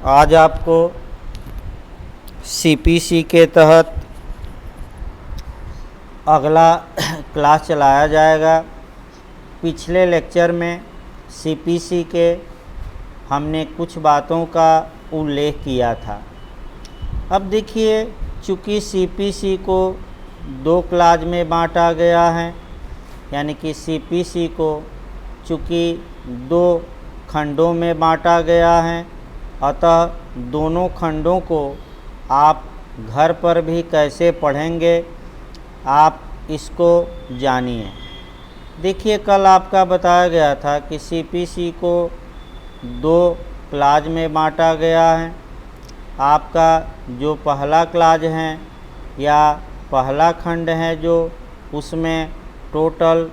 आज आपको सीपीसी के तहत अगला क्लास चलाया जाएगा। पिछले लेक्चर में सीपीसी के हमने कुछ बातों का उल्लेख किया था। अब देखिए, चूँकि सीपीसी को दो क्लास में बांटा गया है, यानी कि सीपीसी को चूँकि दो खंडों में बांटा गया है, अतः दोनों खंडों को आप घर पर भी कैसे पढ़ेंगे आप इसको जानिए। देखिए, कल आपका बताया गया था कि सीपीसी को दो क्लास में बांटा गया है। आपका जो पहला क्लास है या पहला खंड है, जो उसमें टोटल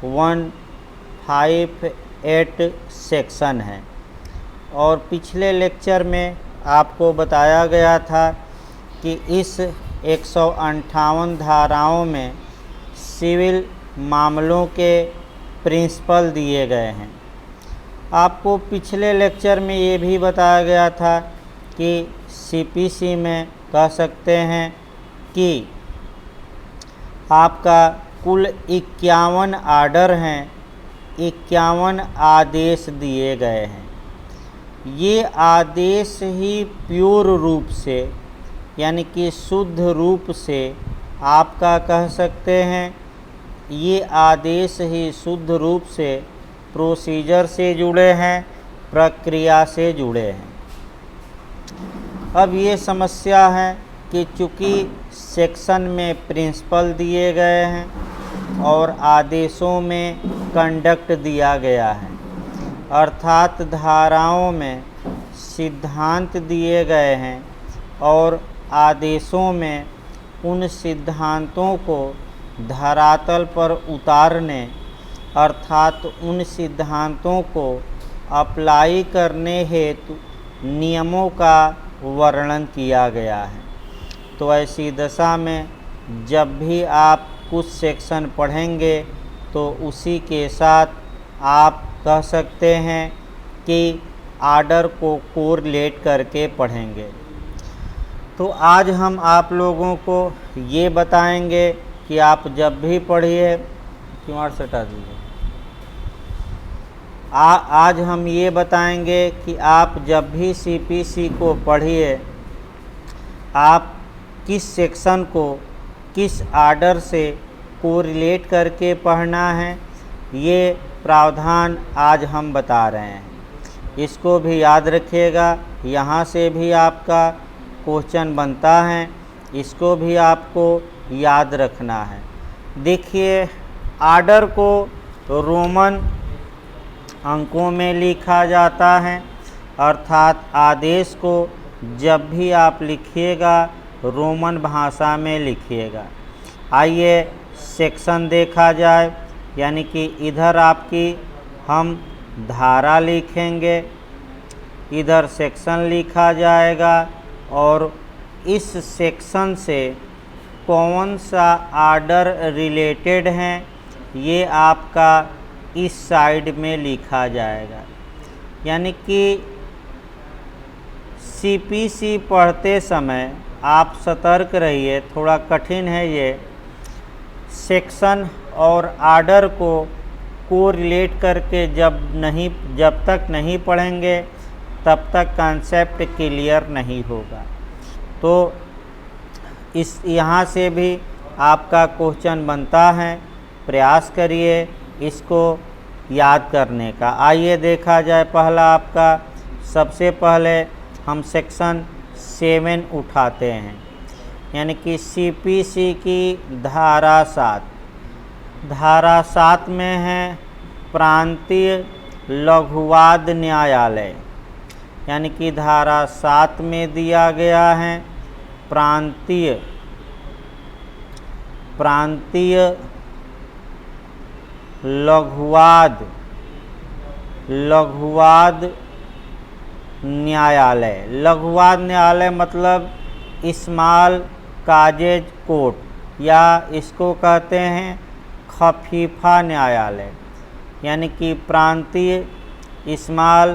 158 सेक्शन है। और पिछले लेक्चर में आपको बताया गया था कि इस 158 धाराओं में सिविल मामलों के प्रिंसिपल दिए गए हैं। आपको पिछले लेक्चर में ये भी बताया गया था कि सीपीसी में कह सकते हैं कि आपका कुल 51 आर्डर हैं, 51 आदेश दिए गए हैं। ये आदेश ही प्योर रूप से, यानी कि शुद्ध रूप से आपका कह सकते हैं, ये आदेश ही शुद्ध रूप से प्रोसीजर से जुड़े हैं, प्रक्रिया से जुड़े हैं। अब ये समस्या है कि चूँकि सेक्शन में प्रिंसिपल दिए गए हैं और आदेशों में कंडक्ट दिया गया है, अर्थात धाराओं में सिद्धांत दिए गए हैं और आदेशों में उन सिद्धांतों को धरातल पर उतारने, अर्थात उन सिद्धांतों को अप्लाई करने हेतु नियमों का वर्णन किया गया है। तो ऐसी दशा में जब भी आप कुछ सेक्शन पढ़ेंगे तो उसी के साथ आप कह सकते हैं कि आर्डर को कोरिलेट करके पढ़ेंगे। तो आज हम आप लोगों को ये बताएंगे कि आप जब भी पढ़िए, क्यों सटा दीजिए, आज हम ये बताएंगे कि आप जब भी सीपीसी को पढ़िए, आप किस सेक्शन को किस आर्डर से कोरिलेट करके पढ़ना है, ये प्रावधान आज हम बता रहे हैं। इसको भी याद रखिएगा, यहाँ से भी आपका क्वेश्चन बनता है, इसको भी आपको याद रखना है। देखिए, आर्डर को रोमन अंकों में लिखा जाता है, अर्थात आदेश को जब भी आप लिखिएगा रोमन भाषा में लिखिएगा। आइए सेक्शन देखा जाए, यानी कि इधर आपकी हम धारा लिखेंगे, इधर सेक्शन लिखा जाएगा और इस सेक्शन से कौन सा आर्डर रिलेटेड हैं ये आपका इस साइड में लिखा जाएगा। यानी कि सीपीसी पढ़ते समय आप सतर्क रहिए, थोड़ा कठिन है ये। सेक्शन और आर्डर को कोरिलेट करके जब तक नहीं पढ़ेंगे तब तक कॉन्सेप्ट क्लियर नहीं होगा। तो इस यहाँ से भी आपका क्वेश्चन बनता है, प्रयास करिए इसको याद करने का। आइए देखा जाए, पहला आपका सबसे पहले हम सेक्शन 7 उठाते हैं, यानी कि सीपीसी की धारा 7। धारा 7 में है प्रांतीय लघुवाद न्यायालय, यानी कि धारा 7 में दिया गया है प्रांतीय लघुवाद न्यायालय। लघुवाद न्यायालय मतलब स्मॉल काजेज कोर्ट, या इसको कहते हैं खफीफा न्यायालय, यानी कि प्रांतीय स्मॉल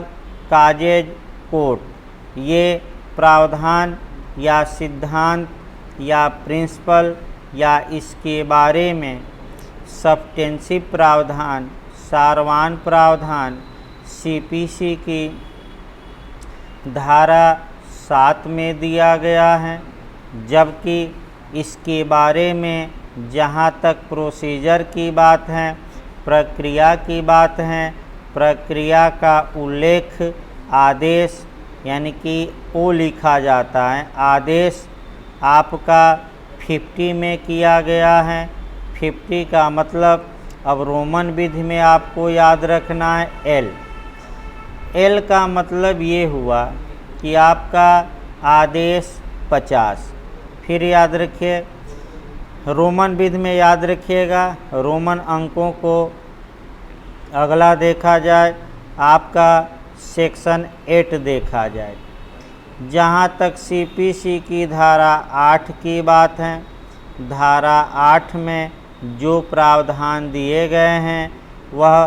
काजेज कोर्ट ये प्रावधान या सिद्धांत या प्रिंसिपल या इसके बारे में सब्सटेंसिव प्रावधान, सारवान प्रावधान सीपीसी की धारा 7 में दिया गया है, जबकि इसके बारे में जहाँ तक प्रोसीजर की बात है, प्रक्रिया की बात है, प्रक्रिया का उल्लेख आदेश यानी कि ओ लिखा जाता है, आदेश आपका 50 में किया गया है। 50 का मतलब अब रोमन विधि में आपको याद रखना है एल। एल का मतलब ये हुआ कि आपका आदेश 50। फिर याद रखिए, रोमन विधि में याद रखिएगा, रोमन अंकों को अगला देखा जाए, आपका सेक्शन 8 देखा जाए। जहाँ तक सीपीसी की धारा 8 की बात है, धारा 8 में जो प्रावधान दिए गए हैं वह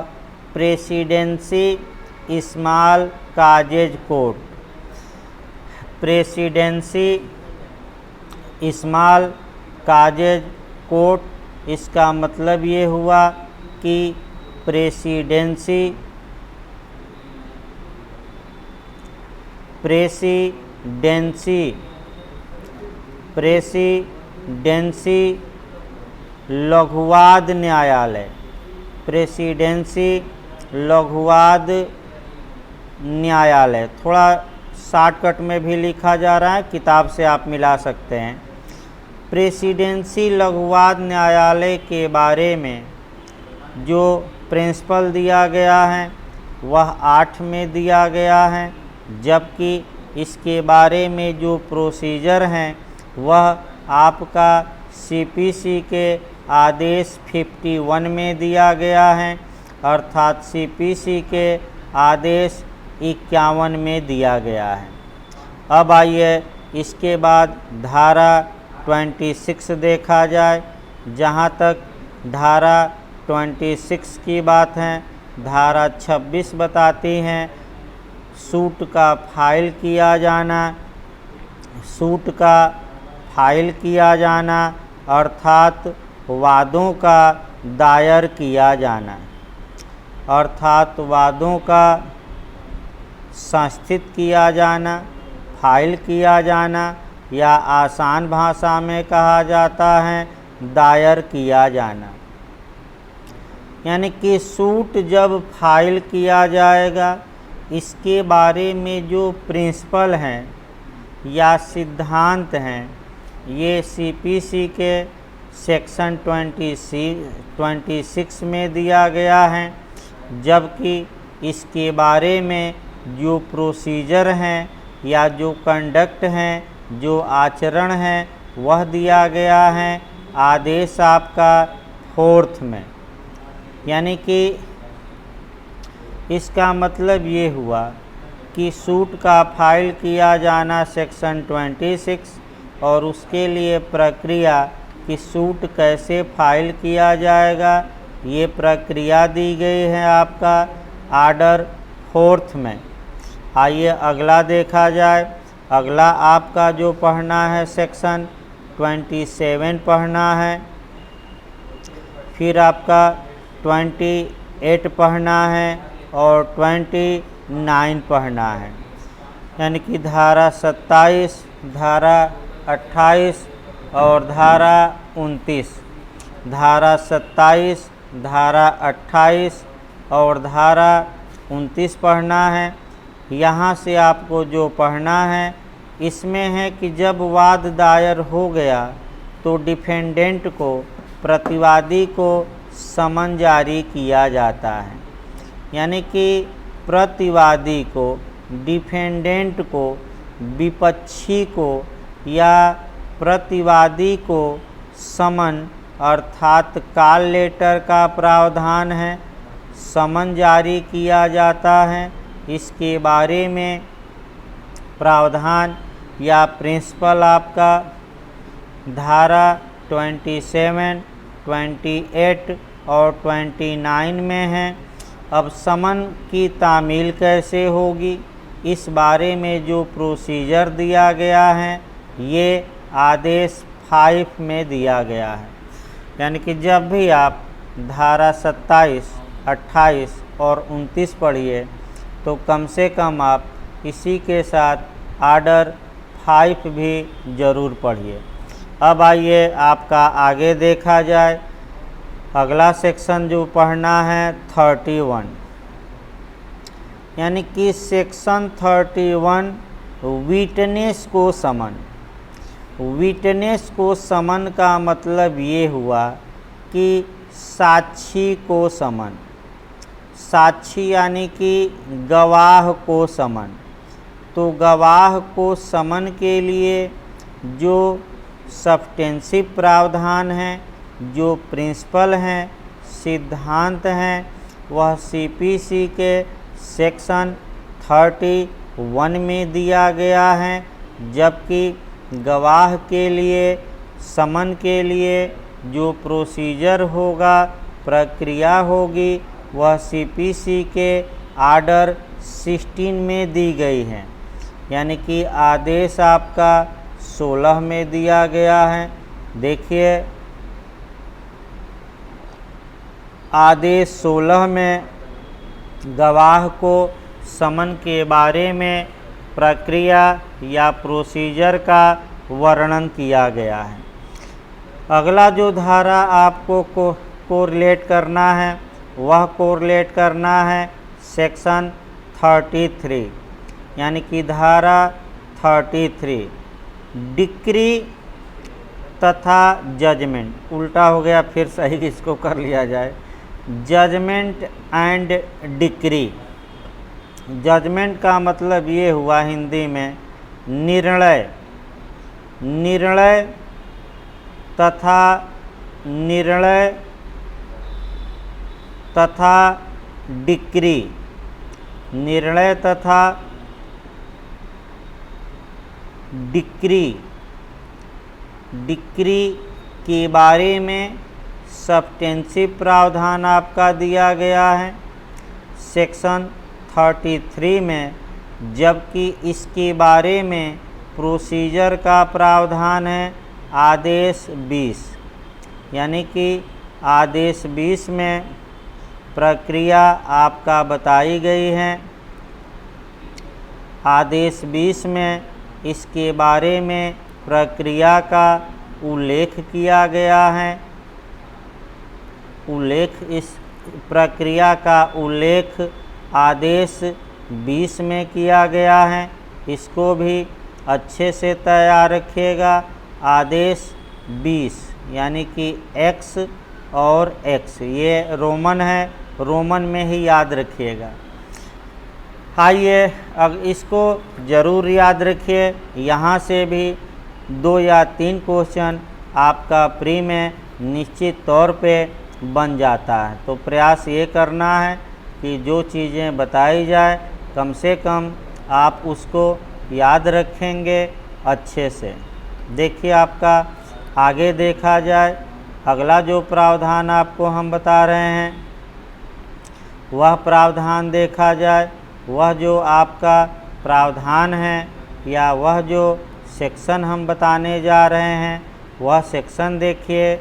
presidency small causes code, presidency small causes code, इसका मतलब ये हुआ कि प्रेसिडेंसी लघुवाद न्यायालय, प्रेसिडेंसी लघुवाद न्यायालय, थोड़ा शॉर्टकट में भी लिखा जा रहा है, किताब से आप मिला सकते हैं। प्रेसिडेंसी लघुवाद न्यायालय के बारे में जो प्रिंसिपल दिया गया है वह 8 में दिया गया है, जबकि इसके बारे में जो प्रोसीजर हैं वह आपका सीपीसी के आदेश 51 में दिया गया है, अर्थात सीपीसी के आदेश 51 में दिया गया है। अब आइए इसके बाद धारा 26 देखा जाए। जहाँ तक धारा 26 की बात है, धारा 26 बताती हैं सूट का फाइल किया जाना, सूट का फाइल किया जाना अर्थात वादों का दायर किया जाना, अर्थात वादों का संस्थित किया जाना, फाइल किया जाना, या आसान भाषा में कहा जाता है दायर किया जाना। यानी कि सूट जब फाइल किया जाएगा, इसके बारे में जो प्रिंसिपल हैं या सिद्धांत हैं, ये सीपीसी के सेक्शन 26 में दिया गया है, जबकि इसके बारे में जो प्रोसीजर हैं या जो कंडक्ट हैं, जो आचरण हैं, वह दिया गया है आदेश आपका 4 में। यानी कि इसका मतलब ये हुआ कि सूट का फाइल किया जाना सेक्शन 26 और उसके लिए प्रक्रिया कि सूट कैसे फाइल किया जाएगा, ये प्रक्रिया दी गई है आपका आर्डर 4 में। आइए अगला देखा जाए। अगला आपका जो पढ़ना है सेक्शन 27 पढ़ना है, फिर आपका 28 पढ़ना है और 29 पढ़ना है। यानी कि धारा 27, धारा 28 और धारा 29, धारा 27, धारा 28 और धारा 29 पढ़ना है। यहाँ से आपको जो पढ़ना है इसमें है कि जब वाद दायर हो गया तो डिफेंडेंट को, प्रतिवादी को समन जारी किया जाता है। यानी कि प्रतिवादी को, डिफेंडेंट को, विपक्षी को या प्रतिवादी को समन अर्थात कॉल लेटर का प्रावधान है, समन जारी किया जाता है। इसके बारे में प्रावधान या प्रिंसिपल आपका धारा 27, 28 और 29 में है। अब समन की तामील कैसे होगी, इस बारे में जो प्रोसीजर दिया गया है ये आदेश 5 में दिया गया है। यानी कि जब भी आप धारा 27, 28 और 29 पढ़िए तो कम से कम आप इसी के साथ आर्डर 5 भी ज़रूर पढ़िए। अब आइए आपका आगे देखा जाए। अगला सेक्शन जो पढ़ना है 31, यानी कि सेक्शन 31 विटनेस को समन। विटनेस को समन का मतलब ये हुआ कि साक्षी को समन। साक्षी यानी कि गवाह को समन। तो गवाह को समन के लिए जो सब्स्टेंसिव प्रावधान हैं, जो प्रिंसिपल हैं, सिद्धांत हैं, वह सीपीसी के सेक्शन 31 में दिया गया है। जबकि गवाह के लिए समन के लिए जो प्रोसीजर होगा, प्रक्रिया होगी, वह सीपीसी के आर्डर 16 में दी गई है। यानी कि आदेश आपका 16 में दिया गया है। देखिए आदेश 16 में गवाह को समन के बारे में प्रक्रिया या प्रोसीजर का वर्णन किया गया है। अगला जो धारा आपको कोरिलेट करना है वह कोरिलेट करना है सेक्शन 33, यानी कि धारा 33 डिक्री तथा जजमेंट। उल्टा हो गया, फिर सही इसको कर लिया जाए। Judgement and decree. जजमेंट का मतलब ये हुआ हिंदी में निर्णय। निर्णय तथा डिक्री। निर्णय तथा डिक्री। डिक्री के बारे में सब्स्टेंसिव प्रावधान आपका दिया गया है सेक्शन 33 में, जबकि इसके बारे में प्रोसीजर का प्रावधान है आदेश 20। यानी कि आदेश 20 में प्रक्रिया आपका बताई गई है। आदेश 20 में इसके बारे में प्रक्रिया का उल्लेख किया गया है। इस प्रक्रिया का उल्लेख आदेश 20 में किया गया है। इसको भी अच्छे से तैयार रखिएगा। आदेश 20 यानी कि एक्स और एक्स, ये रोमन है, रोमन में ही याद रखिएगा। आइए अब इसको ज़रूर याद रखिए। यहाँ से भी 2 या 3 क्वेश्चन आपका प्री में निश्चित तौर पे बन जाता है। तो प्रयास ये करना है कि जो चीज़ें बताई जाए कम से कम आप उसको याद रखेंगे अच्छे से। देखिए आपका आगे देखा जाए। अगला जो प्रावधान आपको हम बता रहे हैं वह प्रावधान देखा जाए। वह जो आपका प्रावधान है या वह जो सेक्शन हम बताने जा रहे हैं वह सेक्शन देखिए।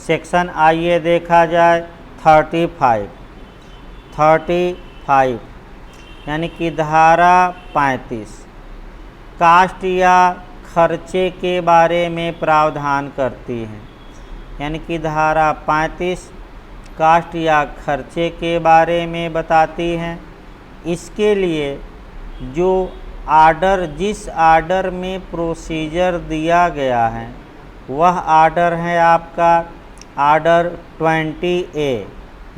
सेक्शन आइए देखा जाए 35 यानी कि धारा 35 कास्ट या खर्चे के बारे में प्रावधान करती है। यानी कि धारा 35 कास्ट या खर्चे के बारे में बताती हैं। इसके लिए जो आर्डर, जिस आर्डर में प्रोसीजर दिया गया है वह आर्डर है आपका आर्डर 20A,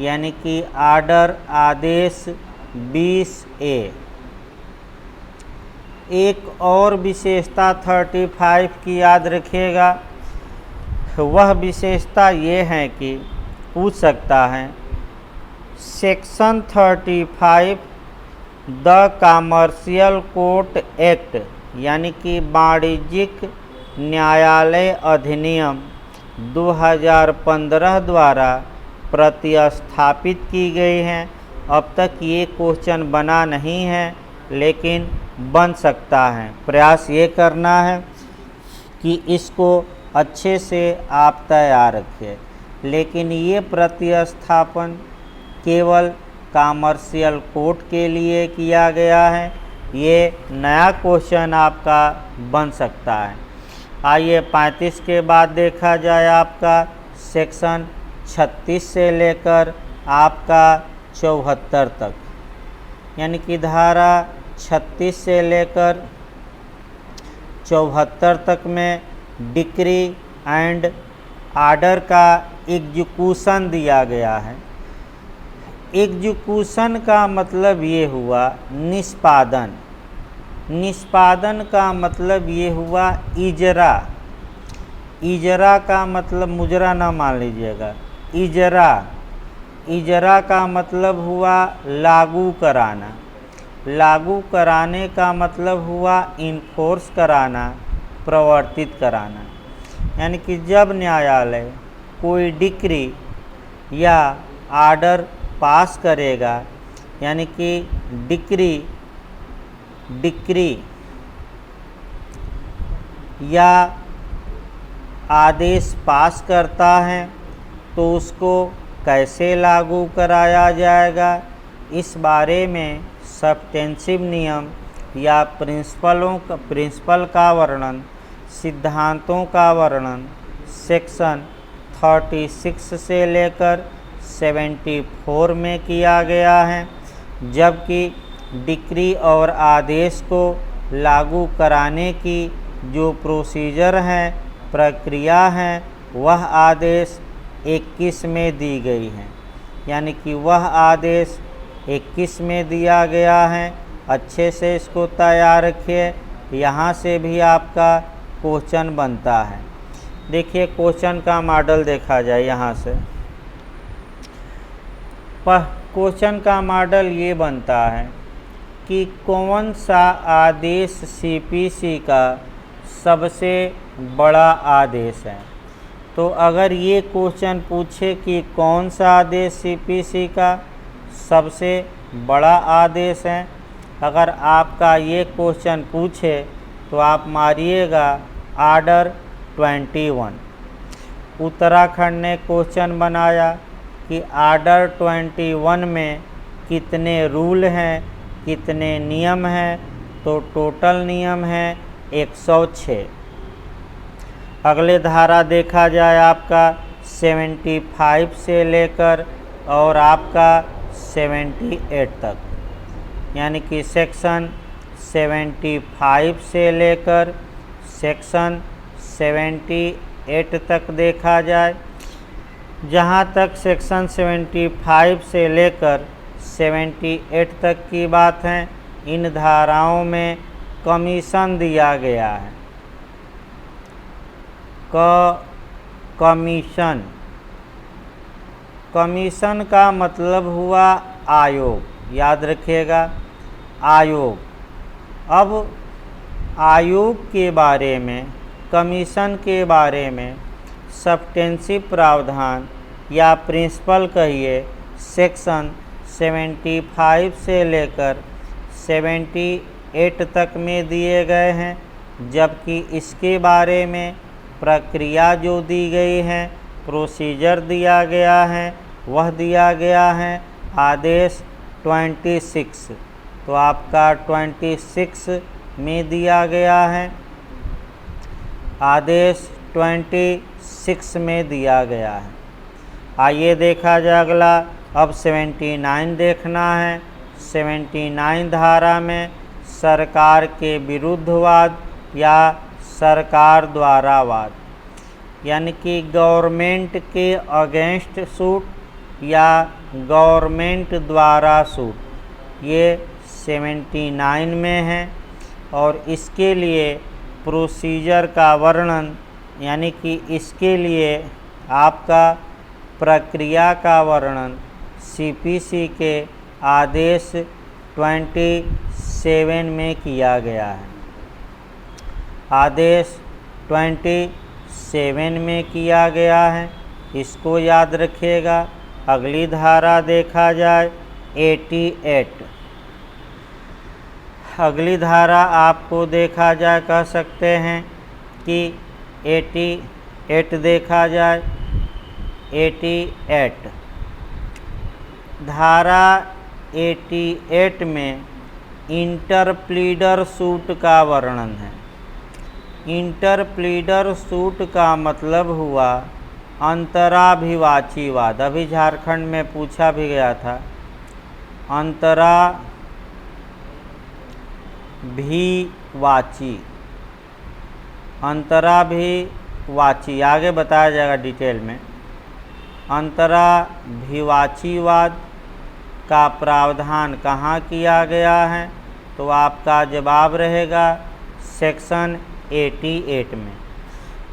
यानी कि आर्डर आदेश 20A। एक और विशेषता 35 की याद रखिएगा। वह विशेषता ये है कि पूछ सकता है section 35 the commercial court act यानी कि वाणिज्यिक न्यायालय अधिनियम 2015 द्वारा प्रतिस्थापित की गई हैं। अब तक ये क्वेश्चन बना नहीं है, लेकिन बन सकता है। प्रयास ये करना है कि इसको अच्छे से आप तैयार रखें। लेकिन ये प्रतिस्थापन केवल कॉमर्शियल कोर्ट के लिए किया गया है। ये नया क्वेश्चन आपका बन सकता है। आइए 35 के बाद देखा जाए आपका सेक्शन 36 से लेकर आपका 74 तक, यानी कि धारा 36 से लेकर 74 तक में डिक्री एंड आर्डर का एग्जीक्यूशन दिया गया है। एग्जीक्यूशन का मतलब ये हुआ निष्पादन। निष्पादन का मतलब ये हुआ इजरा। इजरा का मतलब मुजरा ना मान लीजिएगा, इजरा। इजरा का मतलब हुआ लागू कराना। लागू कराने का मतलब हुआ इन्फोर्स कराना, प्रवर्तित कराना। यानी कि जब न्यायालय कोई डिक्री या आर्डर पास करेगा, यानी कि डिक्री या आदेश पास करता है तो उसको कैसे लागू कराया जाएगा, इस बारे में सब्स्टेंसिव नियम या प्रिंसिपल का वर्णन, सिद्धांतों का वर्णन सेक्शन 36 से लेकर 74 में किया गया है। जबकि डिक्री और आदेश को लागू कराने की जो प्रोसीजर है, प्रक्रिया है, वह आदेश 21 में दी गई है। यानी कि वह आदेश 21 में दिया गया है। अच्छे से इसको तैयार रखिए, यहाँ से भी आपका क्वेश्चन बनता है। देखिए क्वेश्चन का मॉडल देखा जाए। यहाँ से क्वेश्चन का मॉडल ये बनता है कि कौन सा आदेश सीपीसी का सबसे बड़ा आदेश है। तो अगर ये क्वेश्चन पूछे कि कौन सा आदेश सीपीसी का सबसे बड़ा आदेश है, अगर आपका ये क्वेश्चन पूछे तो आप मारिएगा आर्डर 21। उत्तराखंड ने क्वेश्चन बनाया कि आर्डर 21 में कितने रूल हैं, कितने नियम हैं। तो टोटल नियम है 106। अगले धारा देखा जाए आपका 75 से लेकर और आपका 78 तक, यानी कि सेक्शन 75 से लेकर सेक्शन 78 तक देखा जाए। जहाँ तक सेक्शन 75 से लेकर 78 तक की बात है, इन धाराओं में कमीशन दिया गया है। कमीशन का मतलब हुआ आयोग, याद रखिएगा आयोग। अब आयोग के बारे में, कमीशन के बारे में सब्स्टेंसिव प्रावधान या प्रिंसिपल कहिए सेक्शन 75 से लेकर 78 तक में दिए गए हैं। जबकि इसके बारे में प्रक्रिया जो दी गई है, प्रोसीजर दिया गया है, वह दिया गया है आदेश 26। तो आपका 26 में दिया गया है, आदेश 26 में दिया गया है। आइए देखा जाए अगला। अब 79 देखना है। 79 धारा में सरकार के विरुद्धवाद या सरकार द्वारा वाद, यानी कि गवर्नमेंट के अगेंस्ट सूट या गवर्नमेंट द्वारा सूट, ये 79 में है। और इसके लिए प्रोसीजर का वर्णन, यानी कि इसके लिए आपका प्रक्रिया का वर्णन सीपीसी के आदेश 27 में किया गया है। आदेश 27 में किया गया है, इसको याद रखिएगा। अगली धारा देखा जाए 88। अगली धारा आपको देखा जाए, कह सकते हैं कि 88 देखा जाए। 88 धारा 88 में इंटरप्लीडर सूट का वर्णन है। इंटरप्लीडर सूट का मतलब हुआ अंतराभिवाचीवाद। अभी झारखंड में पूछा भी गया था। अंतराभिवाची आगे बताया जाएगा डिटेल में। अंतराभिवाचीवाद का प्रावधान कहाँ किया गया है, तो आपका जवाब रहेगा सेक्शन 88 में।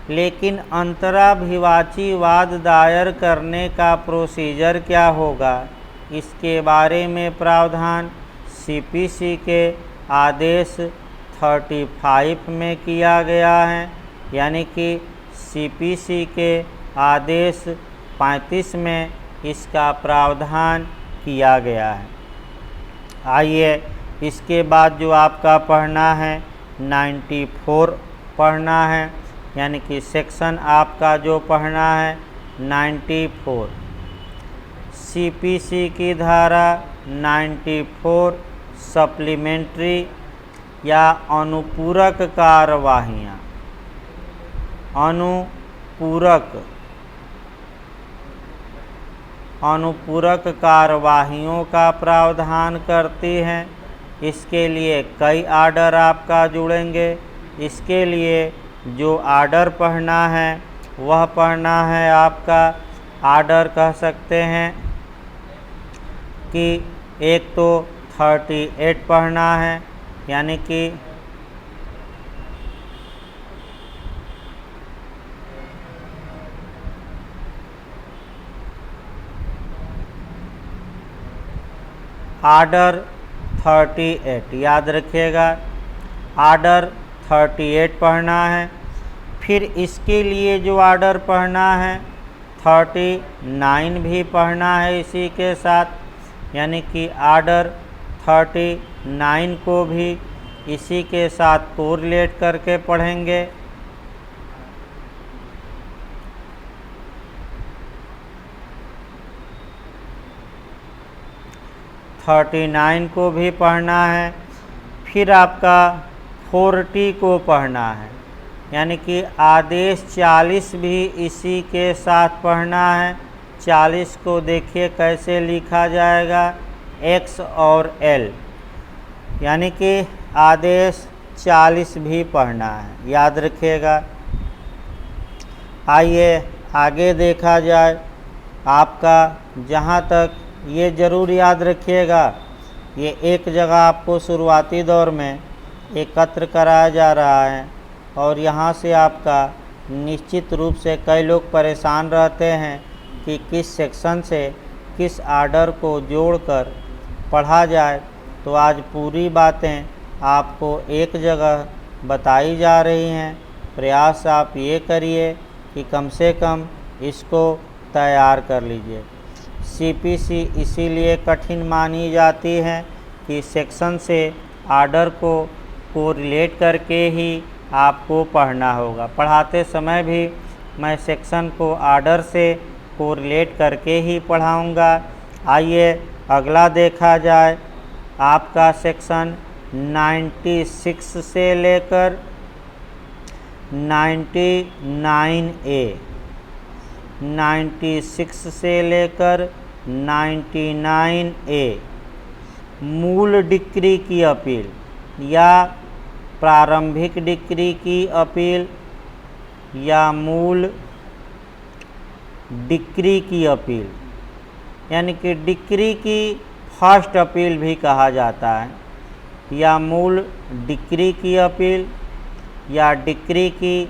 लेकिन अंतराभिवाचीवाद दायर करने का प्रोसीजर क्या होगा, इसके बारे में प्रावधान सीपीसी के आदेश 35 में किया गया है, यानी कि सीपीसी के आदेश 35 में इसका प्रावधान किया गया है। आइए इसके बाद जो आपका पढ़ना है 94 पढ़ना है, यानी कि सेक्शन आपका जो पढ़ना है 94। सीपीसी की धारा 94 सप्लीमेंट्री या अनुपूरक कार्यवाहियाँ, अनुपूरक कार्यवाहियों का प्रावधान करती हैं। इसके लिए कई आर्डर आपका जुड़ेंगे। इसके लिए जो आर्डर पढ़ना है वह पढ़ना है आपका आर्डर, कह सकते हैं कि एक तो 38 पढ़ना है, यानी कि आर्डर 38 याद रखिएगा। आर्डर 38 पढ़ना है। फिर इसके लिए जो आर्डर पढ़ना है 39 भी पढ़ना है इसी के साथ, यानी कि आर्डर 39 को भी इसी के साथ कोरिलेट करके पढ़ेंगे। (39) को भी पढ़ना है। फिर आपका 40 को पढ़ना है, यानी कि आदेश 40 भी इसी के साथ पढ़ना है। 40 को देखिए कैसे लिखा जाएगा, X और L, यानी कि आदेश 40 भी पढ़ना है, याद रखिएगा। आइए आगे देखा जाए। आपका जहाँ तक ये ज़रूर याद रखिएगा, ये एक जगह आपको शुरुआती दौर में एकत्र कराया जा रहा है और यहाँ से आपका निश्चित रूप से कई लोग परेशान रहते हैं कि किस सेक्शन से किस आर्डर को जोड़कर पढ़ा जाए। तो आज पूरी बातें आपको एक जगह बताई जा रही हैं। प्रयास आप ये करिए कि कम से कम इसको तैयार कर लीजिए। सीपीसी इसीलिए कठिन मानी जाती है कि सेक्शन से आर्डर को कोरिलेट करके ही आपको पढ़ना होगा। पढ़ाते समय भी मैं सेक्शन को आर्डर से कोरिलेट करके ही पढ़ाऊँगा। आइए अगला देखा जाए। आपका सेक्शन 96 से लेकर 99A, 96 से लेकर 99A मूल डिक्री की अपील या प्रारंभिक डिक्री की अपील या मूल डिक्री की अपील, यानी कि डिक्री की फर्स्ट अपील भी कहा जाता है, या मूल डिक्री की अपील या डिक्री की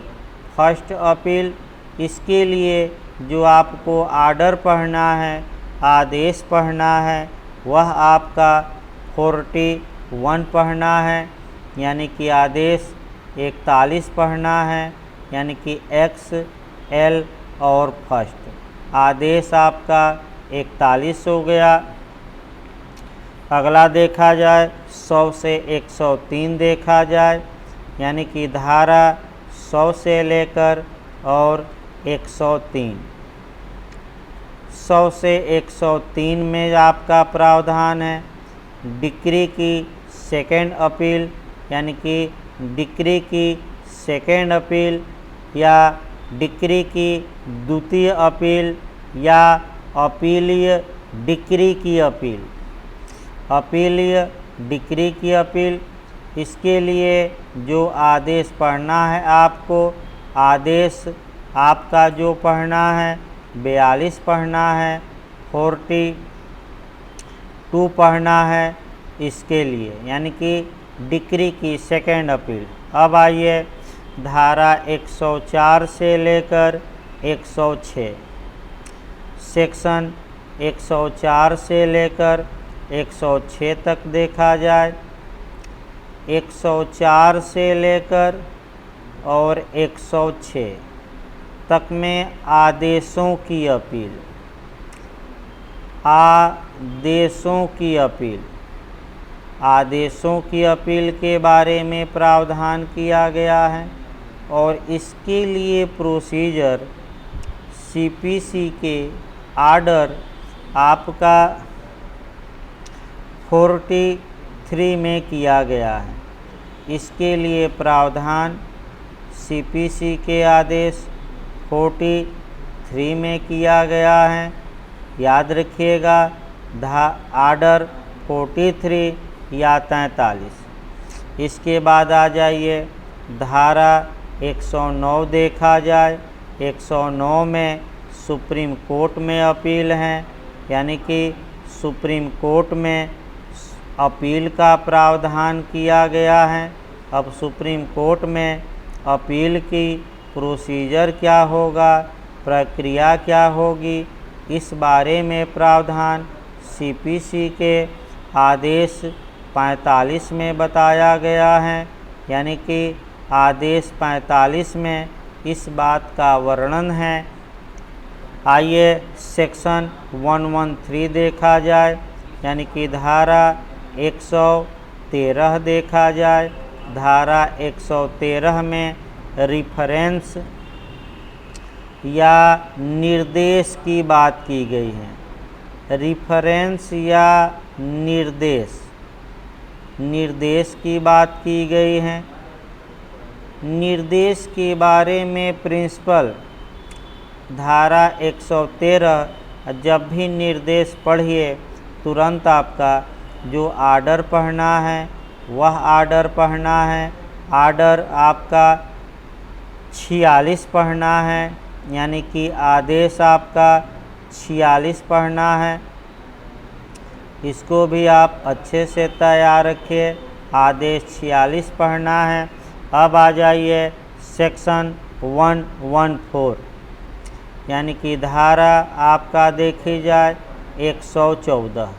फर्स्ट अपील। इसके लिए जो आपको आर्डर पढ़ना है, आदेश पढ़ना है, वह आपका 41 पढ़ना है, यानी कि आदेश 41 पढ़ना है, यानी कि X, L और फर्स्ट। आदेश आपका 41 हो गया। अगला देखा जाए 100 से 103 देखा जाए, यानी कि धारा 100 से लेकर और 103। 100 से 103 में आपका प्रावधान है डिक्री की सेकेंड अपील, यानी कि डिक्री की सेकेंड अपील या डिक्री की द्वितीय अपील या अपीलीय डिक्री की अपील। अपीलीय डिक्री की अपील, इसके लिए जो आदेश पढ़ना है आपको, आदेश आपका जो पढ़ना है 42 पढ़ना है, 42 पढ़ना है इसके लिए, यानी कि डिक्री की सेकेंड अपील। अब आइए धारा 104 से लेकर 106, सेक्शन 104 से लेकर 106 तक देखा जाए। 104 से लेकर और 106 तक में आदेशों की अपील। आदेशों की अपील, आदेशों की अपील के बारे में प्रावधान किया गया है और इसके लिए प्रोसीजर सीपीसी के आर्डर आपका 43 में किया गया है। इसके लिए प्रावधान सीपीसी के आदेश 43 में किया गया है। याद रखिएगा आर्डर 43 या 43। इसके बाद आ जाइए धारा 109 देखा जाए। 109 में सुप्रीम कोर्ट में अपील है, यानी कि सुप्रीम कोर्ट में अपील का प्रावधान किया गया है। अब सुप्रीम कोर्ट में अपील की प्रोसीजर क्या होगा, प्रक्रिया क्या होगी, इस बारे में प्रावधान सीपीसी के आदेश 45 में बताया गया है, यानी कि आदेश 45 में इस बात का वर्णन है। आइए सेक्शन 113 देखा जाए, यानी कि धारा 113 देखा जाए। धारा 113 में रिफरेंस या निर्देश की बात की गई है। रिफरेंस या निर्देश, निर्देश की बात की गई है। निर्देश के बारे में प्रिंसिपल धारा 113, जब भी निर्देश पढ़िए तुरंत आपका जो आर्डर पढ़ना है वह आर्डर पढ़ना है। आर्डर आपका 46 पढ़ना है, यानी कि आदेश आपका 46 पढ़ना है। इसको भी आप अच्छे से तैयार रखिए, आदेश 46 पढ़ना है। अब आ जाइए सेक्शन 114, यानी कि धारा आपका देखी जाए 114।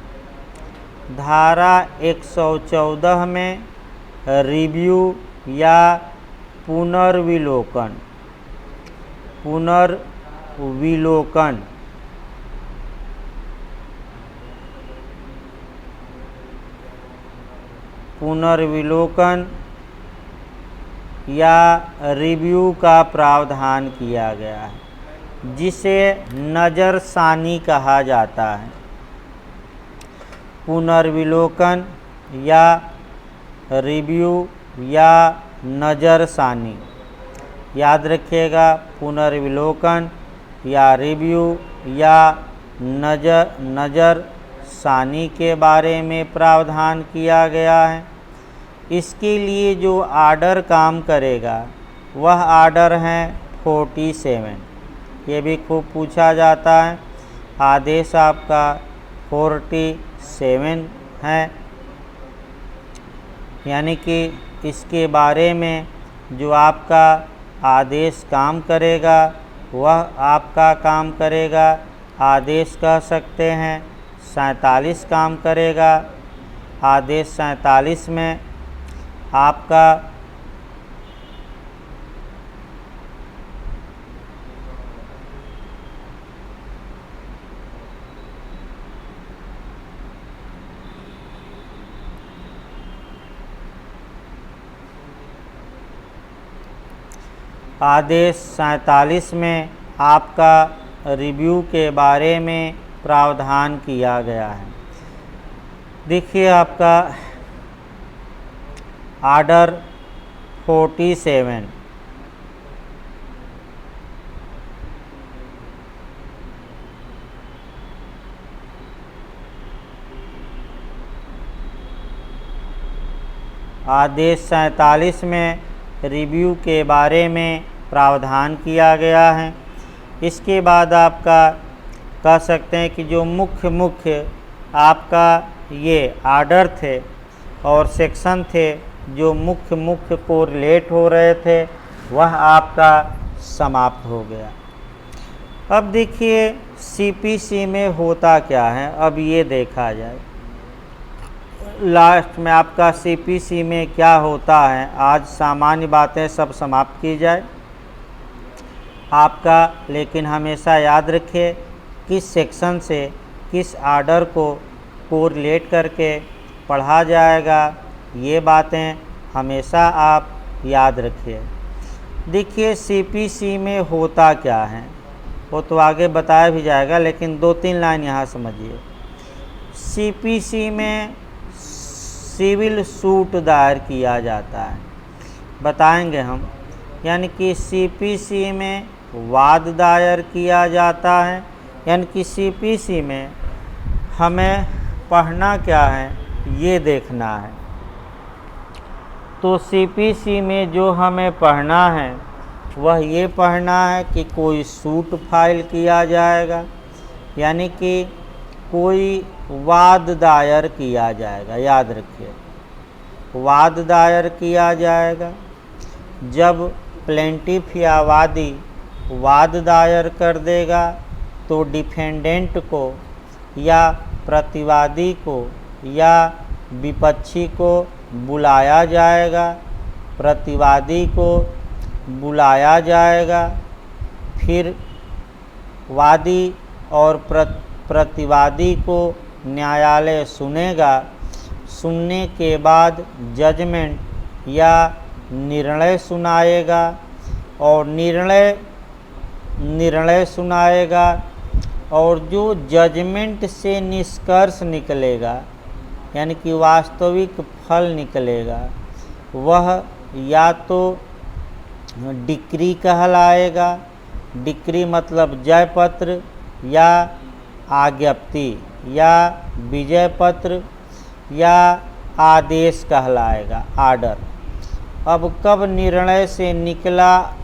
धारा 114 में रिव्यू या पुनर्विलोकन, पुनर्विलोकन पुनर्विलोकन या रिव्यू का प्रावधान किया गया है, जिसे नज़रसानी कहा जाता है। पुनर्विलोकन या रिव्यू या नज़रसानी, याद रखिएगा पुनर्विलोकन या रिव्यू या नज़रसानी के बारे में प्रावधान किया गया है। इसके लिए जो आर्डर काम करेगा वह आर्डर है 47। ये भी खूब पूछा जाता है। आदेश आपका 47 है, यानी कि इसके बारे में जो आपका आदेश काम करेगा वह आपका काम करेगा, आदेश कह सकते हैं 47 काम करेगा। आदेश 47 में आपका आदेश 47 में आपका रिव्यू के बारे में प्रावधान किया गया है। देखिए आपका आर्डर 47 आदेश 47 में रिव्यू के बारे में प्रावधान किया गया है। इसके बाद आपका कह सकते हैं कि जो मुख्य आपका ये आर्डर थे और सेक्शन थे जो मुख्य कोरिलेट हो रहे थे वह आपका समाप्त हो गया। अब देखिए सीपीसी में होता क्या है, अब ये देखा जाए लास्ट में आपका सीपीसी में क्या होता है। आज सामान्य बातें सब समाप्त की जाए आपका, लेकिन हमेशा याद रखिए किस सेक्शन से किस आर्डर को कोरिलेट करके पढ़ा जाएगा, ये बातें हमेशा आप याद रखिए। देखिए सीपीसी में होता क्या है वो तो आगे बताया भी जाएगा, लेकिन 2-3 लाइन यहाँ समझिए। सीपीसी में सिविल सूट दायर किया जाता है, बताएंगे हम। यानी कि सीपीसी में वाद दायर किया जाता है, यानी कि सीपीसी में हमें पढ़ना क्या है ये देखना है। तो सीपीसी में जो हमें पढ़ना है वह ये पढ़ना है कि कोई सूट फाइल किया जाएगा, यानी कि कोई वाद दायर किया जाएगा। याद रखिए वाद दायर किया जाएगा। जब प्लेंटिफ या वादी वाद दायर कर देगा तो डिफेंडेंट को या प्रतिवादी को या विपक्षी को बुलाया जाएगा, प्रतिवादी को बुलाया जाएगा। फिर वादी और प्रतिवादी को न्यायालय सुनेगा। सुनने के बाद जजमेंट या निर्णय सुनाएगा और निर्णय सुनाएगा और जो जजमेंट से निष्कर्ष निकलेगा यानी कि वास्तविक फल निकलेगा वह या तो डिक्री कहलाएगा। डिक्री मतलब जय पत्र या आज्ञप्ति या विजय पत्र या आदेश कहलाएगा, आर्डर। अब कब निर्णय से निकला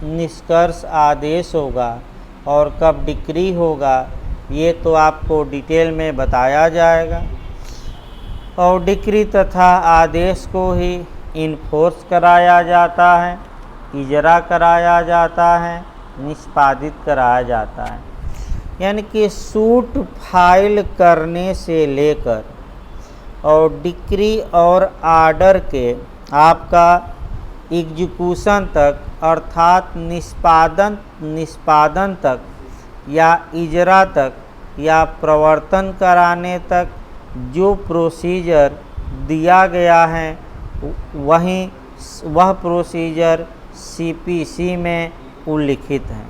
निष्कर्ष आदेश होगा और कब डिक्री होगा ये तो आपको डिटेल में बताया जाएगा। और डिक्री तथा आदेश को ही इन्फोर्स कराया जाता है, इजरा कराया जाता है, निष्पादित कराया जाता है। यानी कि सूट फाइल करने से लेकर और डिक्री और आर्डर के आपका एग्जीक्यूशन तक अर्थात निष्पादन तक या इजरा तक या प्रवर्तन कराने तक जो प्रोसीजर दिया गया है वह प्रोसीजर सीपीसी में उल्लिखित है।